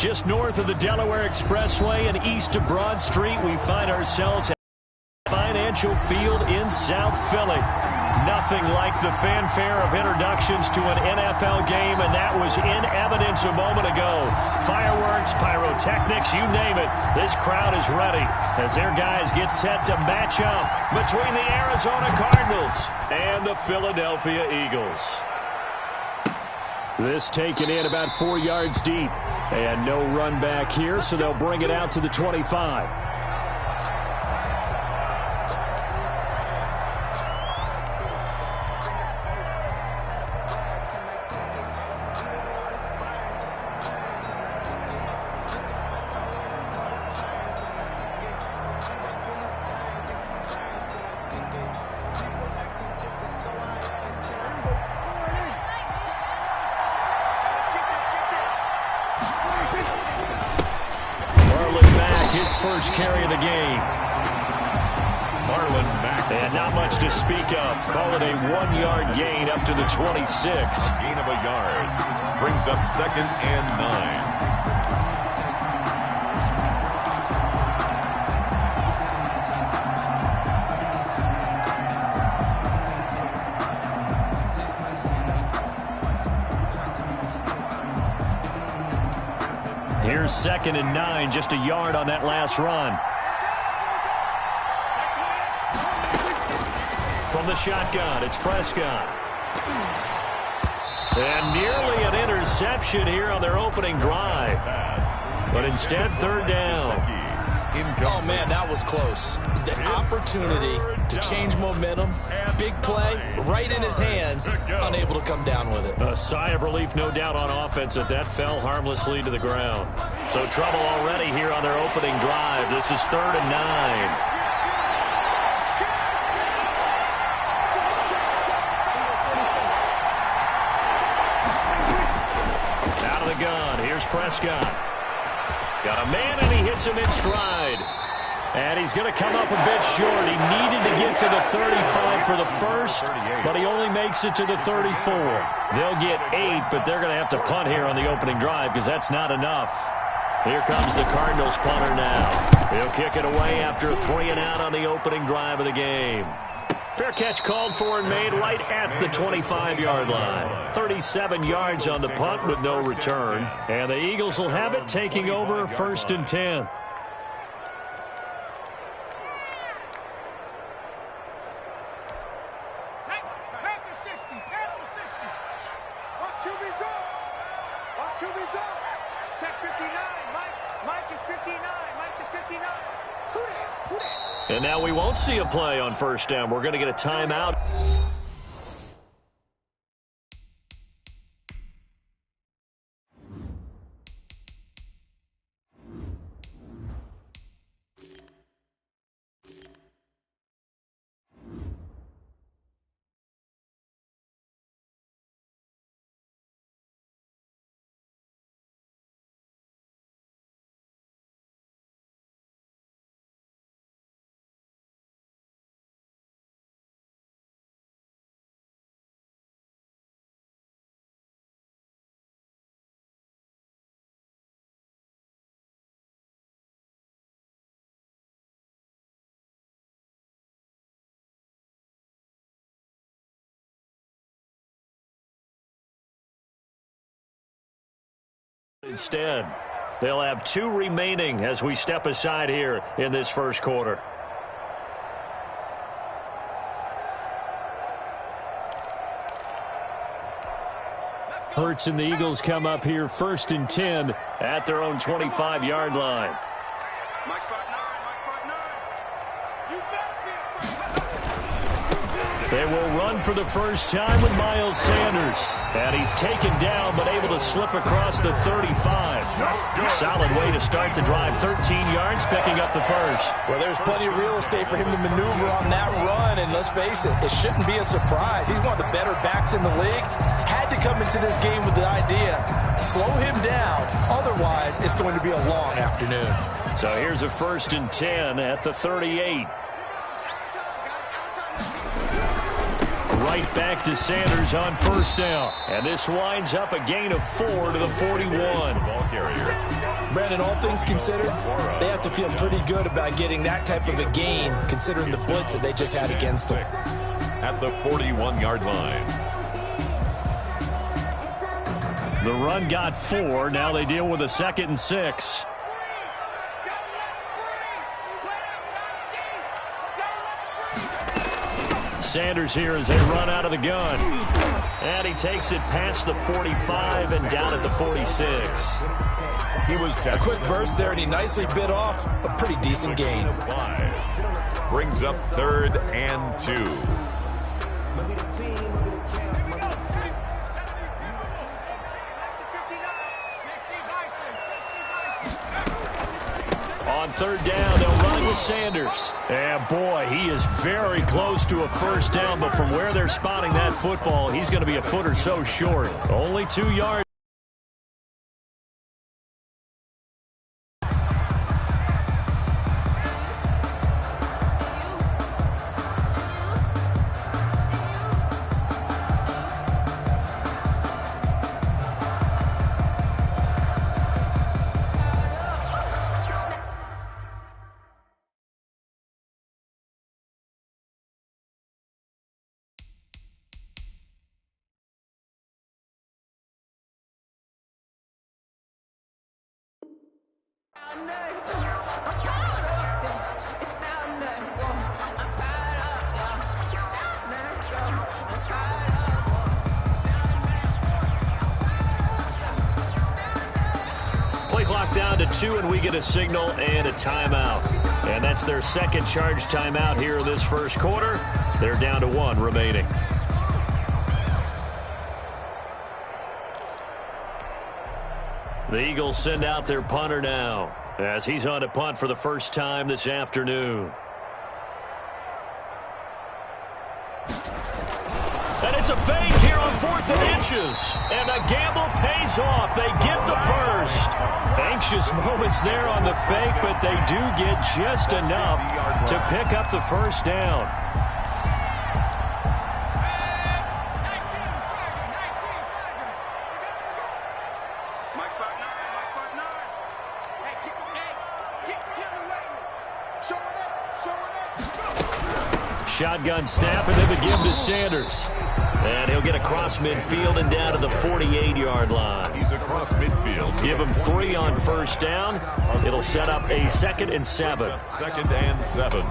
Just north of the Delaware Expressway and east of Broad Street, we find ourselves at Financial Field in South Philly. Nothing like the fanfare of introductions to an NFL game, and that was in evidence a moment ago. Fireworks, pyrotechnics, you name it. This crowd is ready as their guys get set to match up between the Arizona Cardinals and the Philadelphia Eagles. This taken in about 4 yards deep. And no run back here, so they'll bring it out to the 25. First carry of the game. Marlon Mack. And not much to speak of. Call it a 1-yard gain up to the 26. Gain of a yard. Brings up 2nd and 9. Here's 2nd and 9, just a yard on that last run. From the shotgun, it's Prescott. And nearly an interception here on their opening drive. But instead, 3rd down. Oh, man, that was close. The opportunity to change momentum, big play, right in his hands, unable to come down with it. A sigh of relief, no doubt, on offense that fell harmlessly to the ground. So trouble already here on their opening drive. This is 3rd and 9. Out of the gun, here's Prescott. Got a man, and he hits him in stride. And he's going to come up a bit short. He needed to get to the 35 for the first, but he only makes it to the 34. They'll get 8, but they're going to have to punt here on the opening drive because that's not enough. Here comes the Cardinals punter now. He'll kick it away after 3 and out on the opening drive of the game. Fair catch called for and made right at the 25-yard line. 37 yards on the punt with no return. And the Eagles will have it, taking over 1st and 10. And now we won't see a play on 1st down. We're going to get a timeout. Instead, they'll have 2 remaining as we step aside here in this first quarter. Hurts and the Eagles come up here 1st and 10 at their own 25-yard line. They will run for the first time with Miles Sanders. And he's taken down but able to slip across the 35. Solid way to start the drive. 13 yards, picking up the first. Well, there's plenty of real estate for him to maneuver on that run. And let's face it, it shouldn't be a surprise. He's one of the better backs in the league. Had to come into this game with the idea, slow him down. Otherwise, it's going to be a long afternoon. So here's a 1st and 10 at the 38. right back to Sanders on first down. And this winds up a gain of 4 to the 41. Ball carrier. Brandon, all things considered, they have to feel pretty good about getting that type of a gain, considering the blitz that they just had against them. At the 41-yard line. The run got 4. Now they deal with a 2nd and 6. Sanders here as they run out of the gun. And he takes it past the 45 and down at the 46. He was a quick burst there, and he nicely bit off a pretty decent gain. 5. Brings up 3rd and 2. On 3rd down, they'll run with Sanders. And boy, he is very close to a first down, but from where they're spotting that football, he's going to be a foot or so short. Only 2 yards. Play clock down to 2, and we get a signal and a timeout. And that's their second charge timeout here in this first quarter. They're down to 1 remaining. The Eagles send out their punter now as he's on to punt for the first time this afternoon. And it's a fake here on 4th and inches. And the gamble pays off. They get the first. Anxious moments there on the fake, but they do get just enough to pick up the first down. Shotgun snap, and they begin to Sanders. And he'll get across midfield and down to the 48-yard line. He's across midfield. Give him 3 on first down. It'll set up a 2nd and 7. 2nd and 7.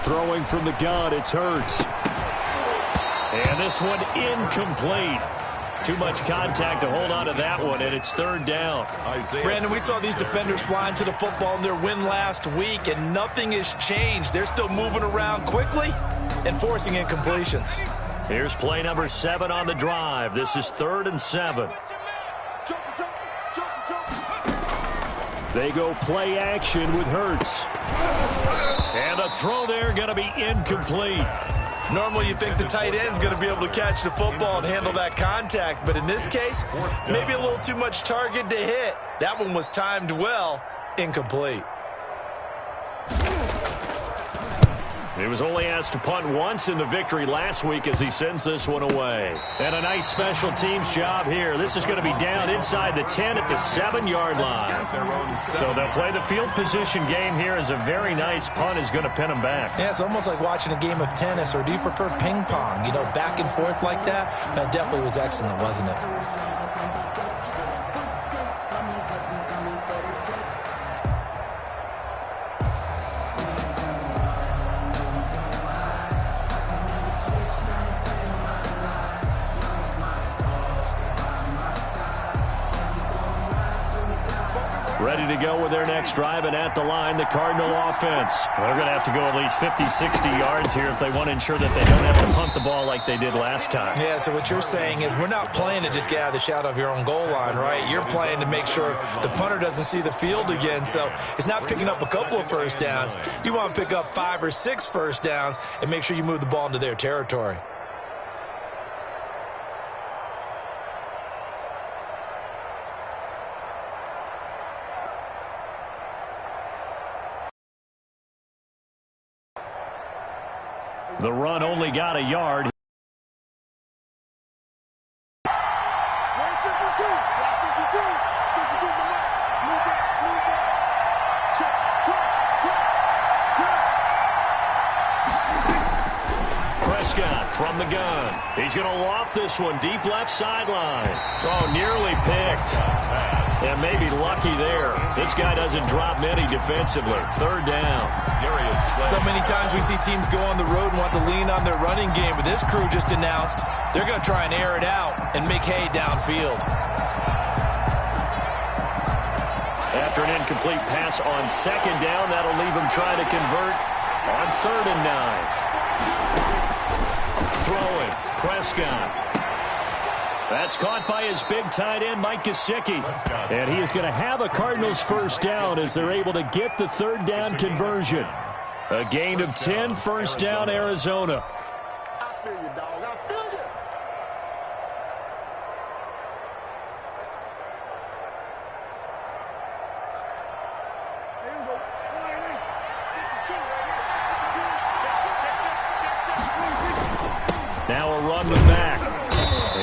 Throwing from the gun, it's Hurts. And this one incomplete. Too much contact to hold on to that one, and it's 3rd down. Brandon, we saw these defenders flying to the football in their win last week, and nothing has changed. They're still moving around quickly and forcing incompletions. Here's play number 7 on the drive. This is 3rd and 7. They go play action with Hurts. And a throw there going to be incomplete. Normally you think the tight end's going to be able to catch the football and handle that contact, but in this case, maybe a little too much target to hit. That one was timed well, incomplete. He was only asked to punt once in the victory last week as he sends this one away. And a nice special teams job here. This is going to be down inside the 10 at the 7-yard line. So they'll play the field position game here as a very nice punt is going to pin them back. Yeah, it's almost like watching a game of tennis, or do you prefer ping pong? You know, back and forth like that? That definitely was excellent, wasn't it? Ready to go with their next drive, and at the line, the Cardinal offense. They're going to have to go at least 50, 60 yards here if they want to ensure that they don't have to punt the ball like they did last time. Yeah, so what you're saying is we're not playing to just get out of the shot of your own goal line, right? You're playing to make sure the punter doesn't see the field again. So it's not picking up a couple of first downs. You want to pick up 5 or 6 first downs and make sure you move the ball into their territory. The run only got a yard. Prescott from the gun. He's going to loft this one deep left sideline. Oh, nearly picked. And maybe lucky there. This guy doesn't drop many defensively. Third down. So many times we see teams go on the road and want to lean on their running game, but this crew just announced they're going to try and air it out and make hay downfield. After an incomplete pass on second down, that'll leave him trying to convert on 3rd and 9. Throwing, Prescott. That's caught by his big tight end, Mike Gesicki. And he is going to have a Cardinals first down as they're able to get the 3rd down conversion. A gain of 10, first down, Arizona. I feel you, dog. I feel you. Now a run with Mack.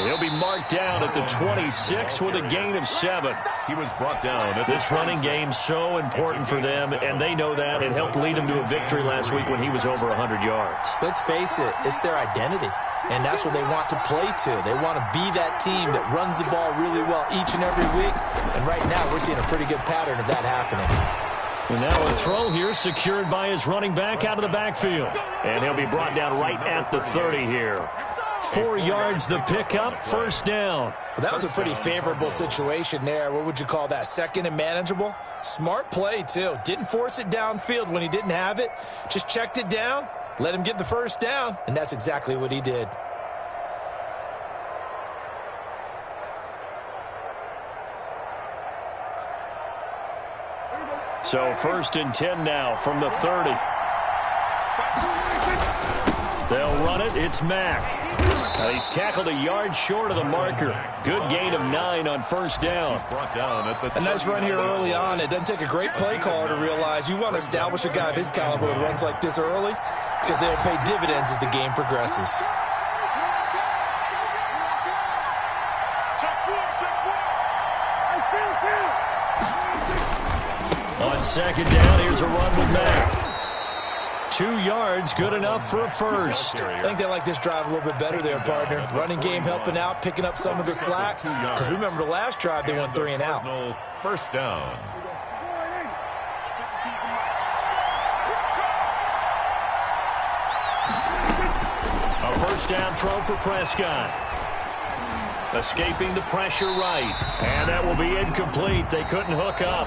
He'll be marked down at the 26 with a gain of 7. He was brought down at This running game so important for them, and they know that. It helped lead them to a victory last week when he was over 100 yards. Let's face it, it's their identity, and that's what they want to play to. They want to be that team that runs the ball really well each and every week, and right now we're seeing a pretty good pattern of that happening. And now a throw here secured by his running back out of the backfield. And he'll be brought down right at the 30 here. 4 yards the pickup, first down. Well, that was a pretty favorable situation there. What would you call that, second and manageable? Smart play, too. Didn't force it downfield when he didn't have it. Just checked it down, let him get the first down, and that's exactly what he did. So 1st and 10 now from the 30. They'll run it. It's Mack. He's tackled a yard short of the marker. Good gain of 9 on first down. A nice run here early on. It doesn't take a great play caller to realize you want to establish a guy of his caliber with runs like this early because they'll pay dividends as the game progresses. On second down, here's a run with Mack. 2 yards, good enough for a first. I think they like this drive a little bit better there, partner. Running game helping out, picking up some of the slack. Because remember the last drive, they went 3 and out. First down. A first down throw for Prescott. Escaping the pressure right. And that will be incomplete. They couldn't hook up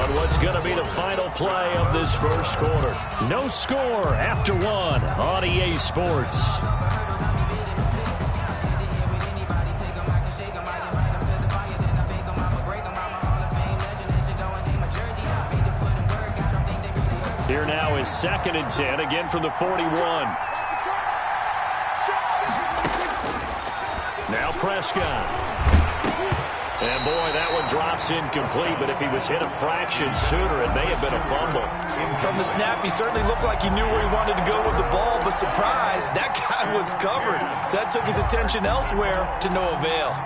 on what's going to be the final play of this first quarter. No score after 1 on EA Sports. Here now is 2nd and 10, again from the 41. Now Prescott. And boy, that one drops incomplete, but if he was hit a fraction sooner, it may have been a fumble. From the snap, he certainly looked like he knew where he wanted to go with the ball, but surprise, that guy was covered. So that took his attention elsewhere to no avail.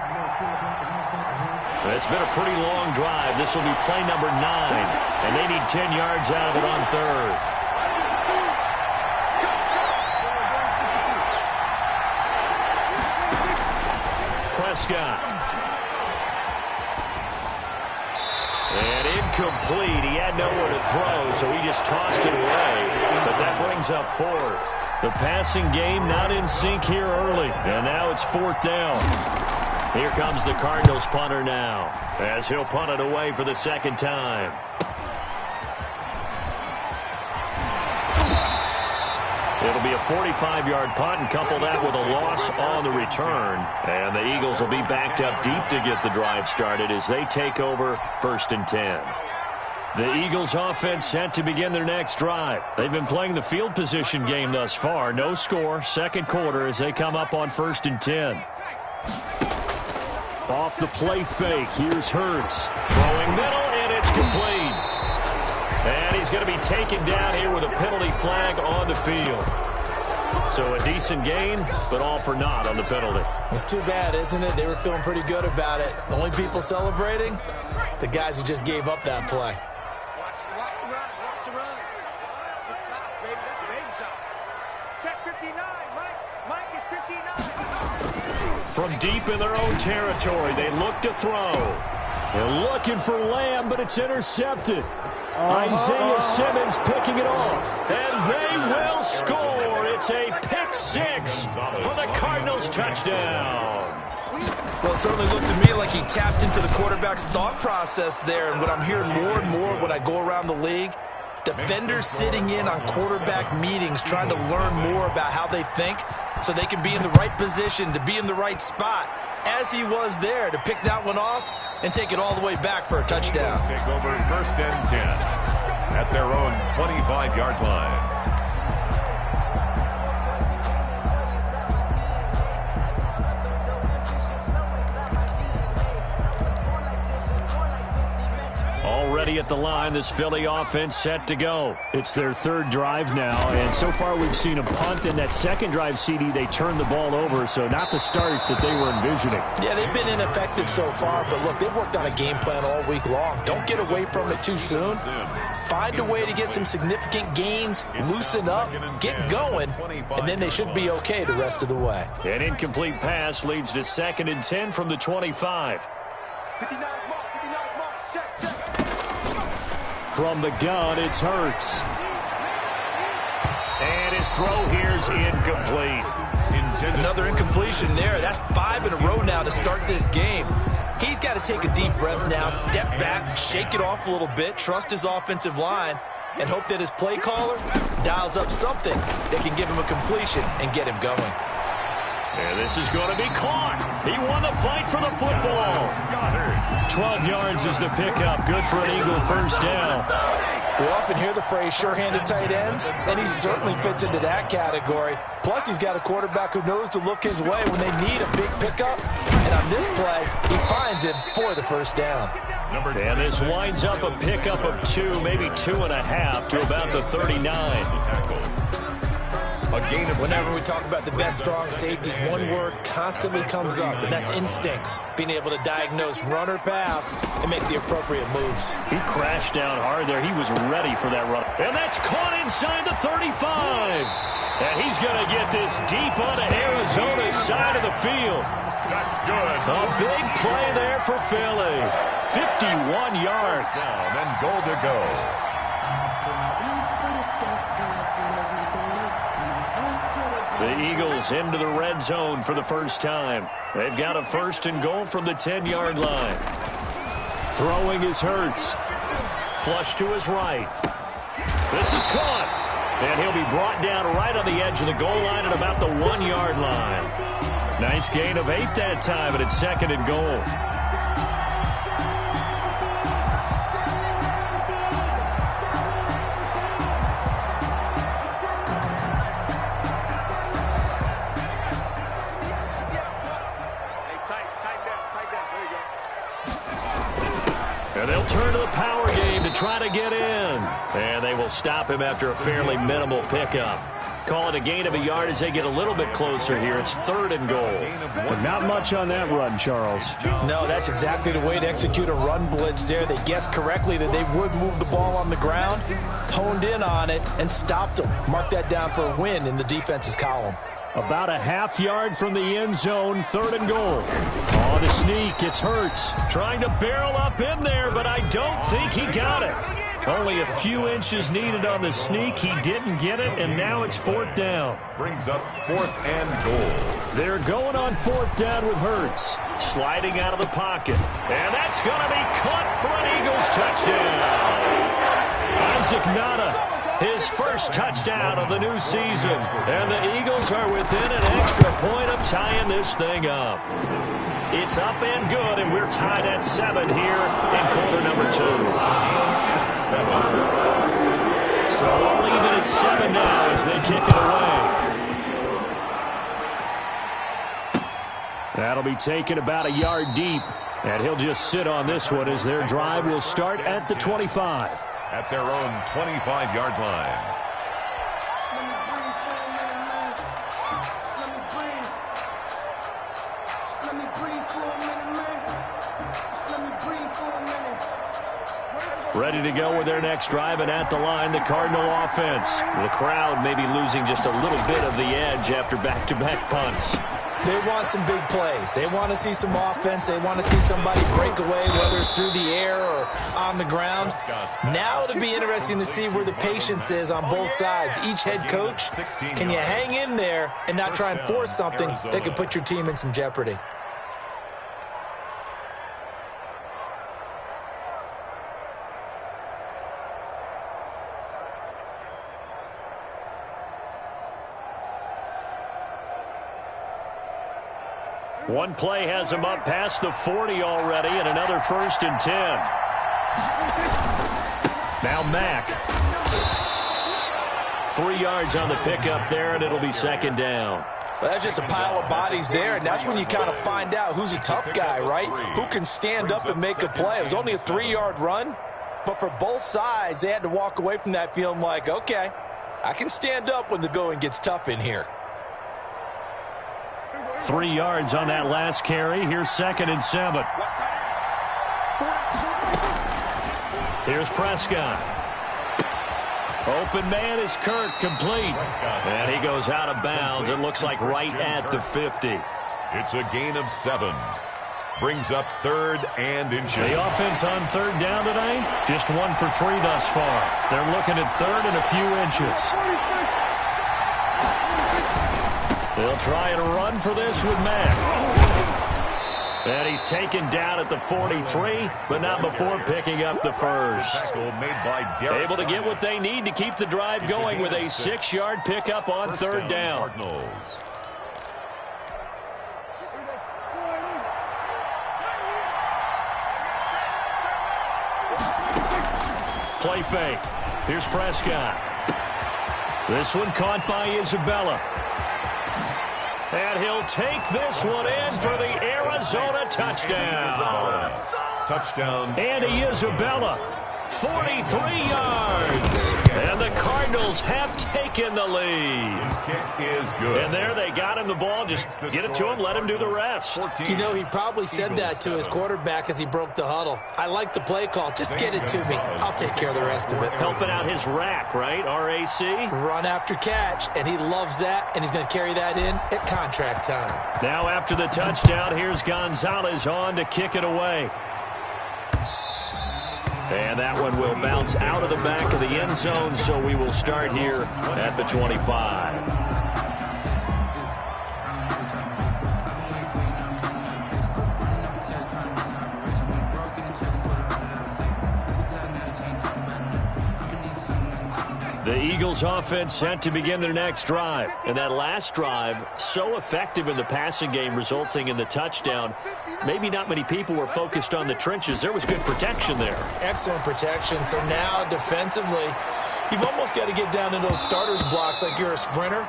It's been a pretty long drive. This will be play number 9, and they need 10 yards out of it on 3rd. Prescott. And incomplete. He had nowhere to throw, so he just tossed it away. But that brings up 4th. The passing game not in sync here early. And now it's 4th down. Here comes the Cardinals punter now, as he'll punt it away for the second time. It'll be a 45-yard punt, and couple that with a loss on the return. And the Eagles will be backed up deep to get the drive started as they take over 1st and 10. The Eagles offense set to begin their next drive. They've been playing the field position game thus far. No score, second quarter as they come up on 1st and 10. Off the play fake, here's Hurts. Throwing middle, and it's complete. And he's going to be taken down here with a penalty flag on the field. So a decent gain, but all for naught on the penalty. It's too bad, isn't it? They were feeling pretty good about it. The only people celebrating, the guys who just gave up that play. Watch the run. Watch the run. The shot, baby. That's a baby shot. Check 59, Mike. Mike is 59. From deep in their own territory, they look to throw. They're looking for Lamb, but it's intercepted. Isaiah Simmons picking it off, and they will score. It's a pick six for the Cardinals touchdown. Well, it certainly looked to me like he tapped into the quarterback's thought process there, and what I'm hearing more and more when I go around the league, defenders sitting in on quarterback meetings trying to learn more about how they think so they can be in the right position, to be in the right spot, as he was there, to pick that one off and take it all the way back for a touchdown. Take over 1st and 10 at their own 25-yard line. Already at the line, this Philly offense set to go. It's their third drive now, and so far we've seen a punt. In that second drive, CD, they turned the ball over, so not the start that they were envisioning. Yeah, they've been ineffective so far, but look, they've worked on a game plan all week long. Don't get away from it too soon. Find a way to get some significant gains, loosen up, get going, and then they should be okay the rest of the way. An incomplete pass leads to 2nd and 10 from the 25. 59 mark. Check. From the gun, it's Hurts. And his throw here's incomplete. Another incompletion there. That's 5 in a row now to start this game. He's got to take a deep breath now, step back, shake it off a little bit, trust his offensive line, and hope that his play caller dials up something that can give him a completion and get him going. And this is going to be caught. He won the fight for the football. 12 yards is the pickup. Good for an Eagle first down. We often hear the phrase sure-handed tight ends, and he certainly fits into that category. Plus, he's got a quarterback who knows to look his way when they need a big pickup. And on this play, he finds him for the first down. And this winds up a pickup of 2, maybe 2.5 to about the 39. Whenever we talk about the best strong safeties, one word constantly comes up, and that's instincts. Being able to diagnose run or pass and make the appropriate moves. He crashed down hard there. He was ready for that run. And that's caught inside the 35. And he's going to get this deep onto Arizona's side of the field. That's good. A big play there for Philly. 51 yards. Down and goal to go. The Eagles into the red zone for the first time. They've got a 1st and goal from the 10-yard line. Throwing is Hurts. Flush to his right. This is caught. And he'll be brought down right on the edge of the goal line at about the 1-yard line. Nice gain of 8 that time, and it's 2nd and goal. And they'll turn to the power game to try to get in. And they will stop him after a fairly minimal pickup. Call it a gain of a yard as they get a little bit closer here. It's 3rd and goal. But not much on that run, Charles. No, that's exactly the way to execute a run blitz there. They guessed correctly that they would move the ball on the ground, honed in on it, and stopped them. Mark that down for a win in the defense's column. About a half yard from the end zone, 3rd and goal. On the sneak, it's Hurts. Trying to barrel up in there, but I don't think he got it. Only a few inches needed on the sneak. He didn't get it, and now it's 4th down. Brings up 4th and goal. They're going on 4th down with Hurts. Sliding out of the pocket. And that's going to be caught for an Eagles touchdown. Isaac Nada, his first touchdown of the new season. And the Eagles are within an extra point of tying this thing up. It's up and good, and we're tied at 7 here in quarter number 2. 7. So we'll leave it at 7 now as they kick it away. That'll be taken about a yard deep, and he'll just sit on this one as their drive will start at the 25. At their own 25-yard line. Ready to go with their next drive, and at the line, the Cardinal offense. The crowd may be losing just a little bit of the edge after back-to-back punts. They want some big plays. They want to see some offense. They want to see somebody break away, whether it's through the air or on the ground. Now it'll be interesting to see where the patience is on both sides. Each head coach, can you hang in there and not try and force something that could put your team in some jeopardy? One play has him up past the 40 already, and another 1st and 10. Now Mack. 3 yards on the pickup there, and it'll be 2nd down. Well, that's just a pile of bodies there, and that's when you kind of find out who's a tough guy, right? Who can stand up and make a play. It was only a 3-yard run, but for both sides, they had to walk away from that feeling like, okay, I can stand up when the going gets tough in here. 3 yards on that last carry. Here's 2nd and 7. Here's Prescott. Open man is Kirk, complete. And he goes out of bounds. It looks like right at the 50. It's a gain of 7. Brings up 3rd and inches. The offense on 3rd down today, just 1 for 3 thus far. They're looking at 3rd and a few inches. They'll try and run for this with Mack. And he's taken down at the 43, but not before picking up the first. Able to get what they need to keep the drive going with a 6-yard pickup on 3rd down. Play fake. Here's Prescott. This one caught by Isabella. And he'll take this one in for the Arizona touchdown. Touchdown. Andy Isabella, 43 yards. And the Cardinals have taken the lead. His kick is good. And there they got him the ball. Just get it to him, let him do the rest. You know, he probably said that to his quarterback as he broke the huddle. I like the play call. Just get it to me. I'll take care of the rest of it. Helping out his rack, right? RAC. Run after catch, and he loves that, and he's going to carry that in at contract time. Now after the touchdown, here's Gonzalez on to kick it away. And that one will bounce out of the back of the end zone, so we will start here at the 25. The Eagles offense set to begin their next drive. And that last drive, so effective in the passing game, resulting in the touchdown. Maybe not many people were focused on the trenches. There was good protection there. Excellent protection. So now defensively, you've almost got to get down to those starters blocks like you're a sprinter.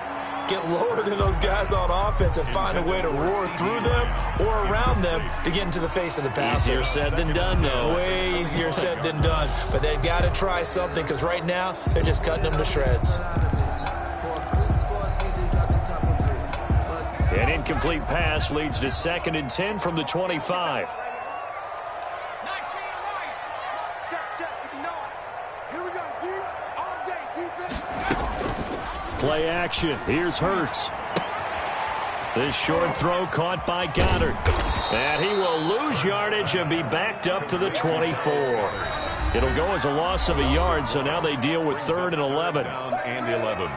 Get lower than those guys on offense and find a way to roar through them or around them to get into the face of the passer. Easier said than done, though. Way easier said than done. But they've got to try something because right now they're just cutting them to shreds. An incomplete pass leads to 2nd and 10 from the 25. Play action. Here's Hurts. This short throw caught by Goddard. And he will lose yardage and be backed up to the 24. It'll go as a loss of a yard, so now they deal with 3rd and 11. Down and 11.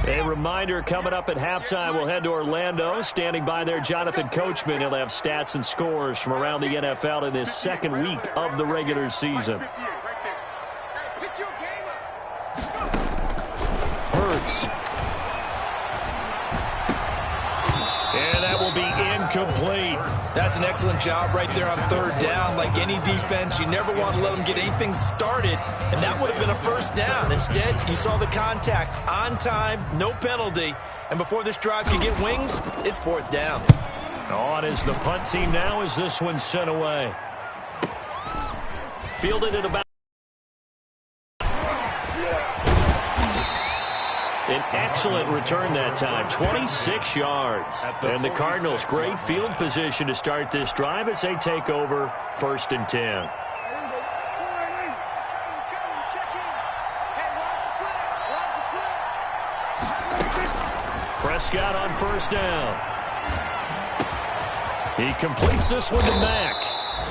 A reminder, coming up at halftime, we'll head to Orlando. Standing by there, Jonathan Coachman. He'll have stats and scores from around the NFL in this second week of the regular season. Hurts. And that will be incomplete. That's an excellent job right there on 3rd down. Like any defense, you never want to let them get anything started, and that would have been a 1st down. Instead, you saw the contact on time, no penalty, and before this drive could get wings, it's 4th down. On is the punt team now as this one's sent away. Fielded at about an excellent return that time, 26 yards. And the Cardinals, great field position to start this drive as they take over 1st and 10. Prescott on 1st down. He completes this one to Mack.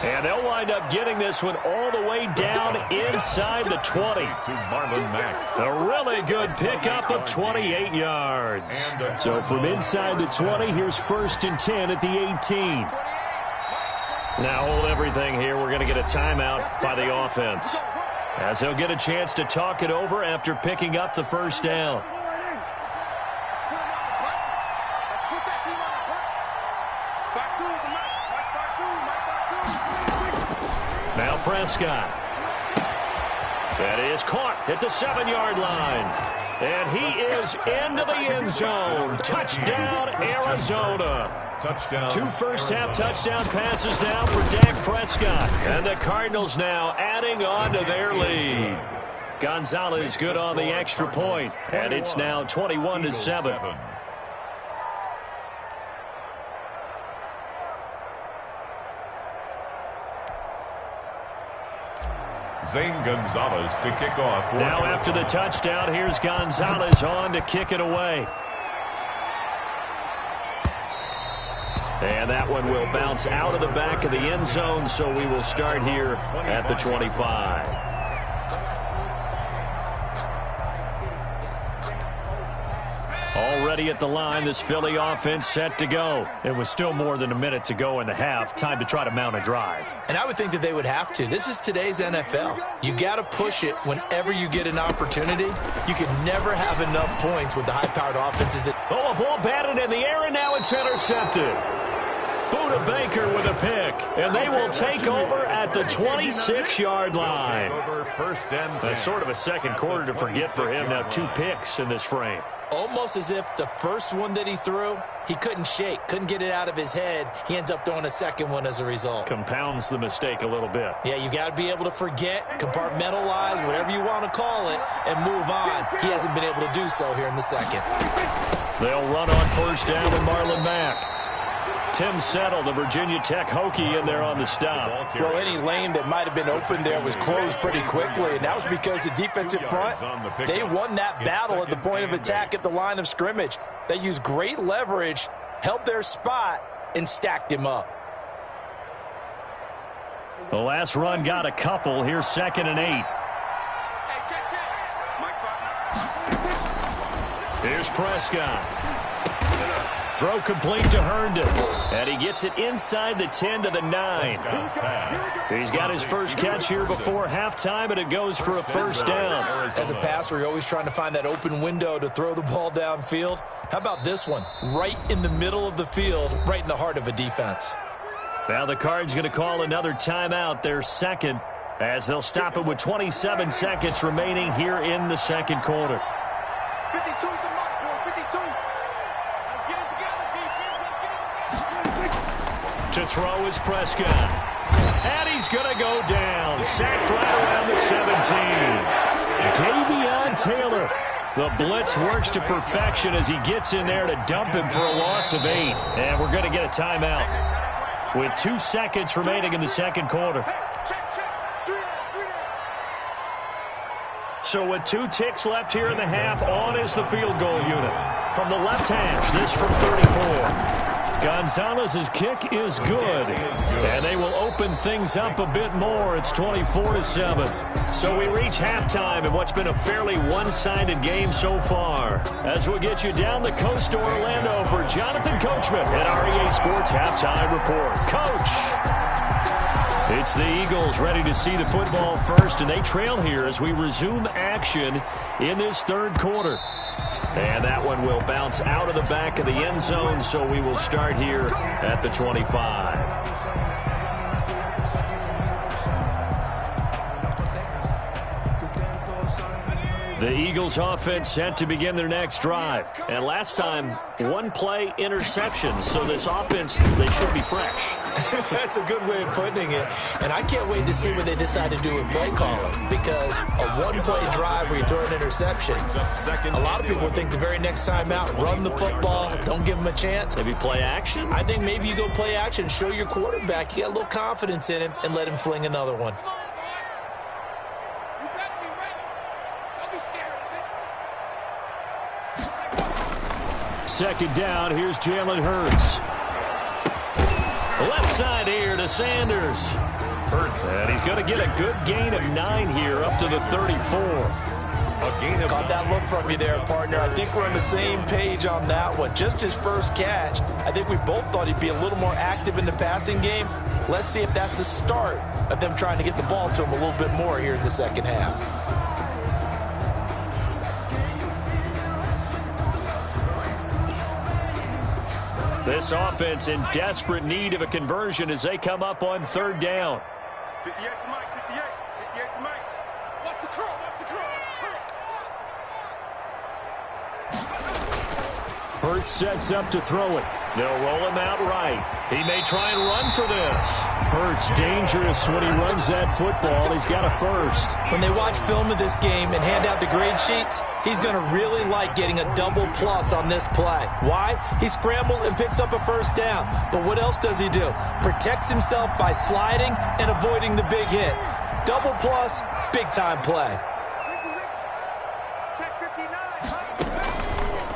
And they'll wind up getting this one all the way down inside the 20. To Marlon Mack. A really good pickup of 28 yards. So from inside the 20, here's 1st and 10 at the 18. Now hold everything here. We're going to get a timeout by the offense, as they'll get a chance to talk it over after picking up the 1st down. Now Prescott. That is caught at the 7-yard line. And he is into the end zone. Touchdown, Arizona. Touchdown. 2 first-half touchdown passes now for Dak Prescott. And the Cardinals now adding on to their lead. Gonzalez good on the extra point. And it's now 21-7. Zane Gonzalez to kick off. Now after the touchdown, here's Gonzalez on to kick it away. And that one will bounce out of the back of the end zone, so we will start here at the 25. Already at the line, this Philly offense set to go. It was still more than a minute to go in the half. Time to try to mount a drive. And I would think that they would have to. This is today's NFL. You got to push it whenever you get an opportunity. You can never have enough points with the high-powered offenses. Oh, a ball batted in the air, and now it's intercepted. Buda Baker with a pick, and they will take over at the 26-yard line. First and 10. That's sort of a second quarter to forget for him. Now 2 picks in this frame. Almost as if the first one that he threw, he couldn't shake, couldn't get it out of his head. He ends up throwing a second one as a result. Compounds the mistake a little bit. Yeah, you got to be able to forget, compartmentalize, whatever you want to call it, and move on. He hasn't been able to do so here in the second. They'll run on 1st down with Marlon Mack. Tim Settle, the Virginia Tech Hokie, in there on the stop. Well, any lane that might have been open there was closed pretty quickly, and that was because the defensive front, they won that battle at the point of attack at the line of scrimmage. They used great leverage, held their spot, and stacked him up. The last run got a couple. Here's 2nd and 8. Here's Prescott. Throw complete to Herndon. And he gets it inside the 10 to the 9. He's got his first catch here before halftime, and it goes for a 1st down. As a passer, you're always trying to find that open window to throw the ball downfield. How about this one? Right in the middle of the field, right in the heart of a defense. Now the Cards going to call another timeout, their second, as they'll stop it with 27 seconds remaining here in the second quarter. 52 to Mark, 52. Let's get it together, defense. Let's get it together. To throw is Prescott. And he's going to go down. Sacked right around the 17. Davion Taylor The blitz works to perfection as he gets in there to dump him for a loss of 8. And we're going to get a timeout with 2 seconds remaining in the second quarter. So with 2 ticks left here in the half, on is the field goal unit. From the left hash, this from 34. Gonzalez's kick is good. And they will open things up a bit more. It's 24-7. So we reach halftime in what's been a fairly one-sided game so far. As we'll get you down the coast to Orlando for Jonathan Coachman at REA Sports Halftime Report. Coach! It's the Eagles ready to see the football first, and they trail here as we resume action in this third quarter. And that one will bounce out of the back of the end zone, so we will start here at the 25. The Eagles offense set to begin their next drive. And last time, 1-play interception. So this offense, they should be fresh. That's a good way of putting it. And I can't wait to see what they decide to do with play calling. Because a 1-play drive where you throw an interception, a lot of people think the very next time out, run the football, don't give them a chance. Maybe play action? I think maybe you go play action, show your quarterback you got a little confidence in him, and let him fling another one. Second down, here's Jalen Hurts. Left side here to Sanders. Hurts. And he's going to get a good gain of 9 here up to the 34. Caught that look from you there, partner. I think we're on the same page on that one. Just his first catch. I think we both thought he'd be a little more active in the passing game. Let's see if that's the start of them trying to get the ball to him a little bit more here in the second half. This offense in desperate need of a conversion as they come up on third down. 58 to Mike, 58. 58 to Mike. Watch the curl, watch the curl, watch the curl. Hurts sets up to throw it. They'll roll him out right. He may try and run for this. Hurts dangerous when he runs that football. He's got a first. When they watch film of this game and hand out the grade sheets, he's going to really like getting a double plus on this play. Why? He scrambles and picks up a first down. But what else does he do? Protects himself by sliding and avoiding the big hit. Double plus, big-time play. Check 59.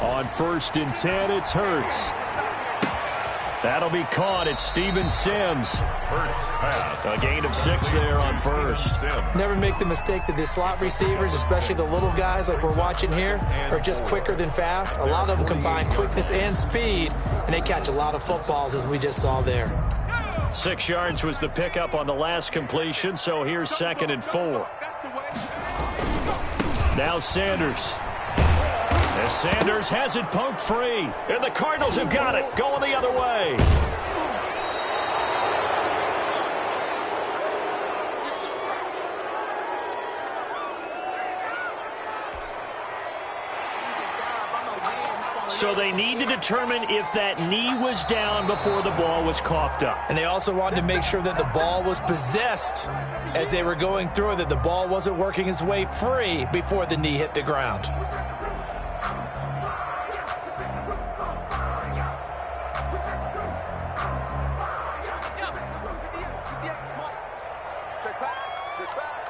On 1st and 10, it's Hurts. That'll be caught. It's Steven Sims. Hurts pass. A gain of 6 there on first. Never make the mistake that the slot receivers, especially the little guys like we're watching here, are just quicker than fast. A lot of them combine quickness and speed, and they catch a lot of footballs, as we just saw there. 6 yards was the pickup on the last completion, so here's 2nd and 4. Now Sanders. As Sanders has it poked free, and the Cardinals have got it, going the other way. So they need to determine if that knee was down before the ball was coughed up. And they also wanted to make sure that the ball was possessed as they were going through it, that the ball wasn't working its way free before the knee hit the ground. Check pass, check pass.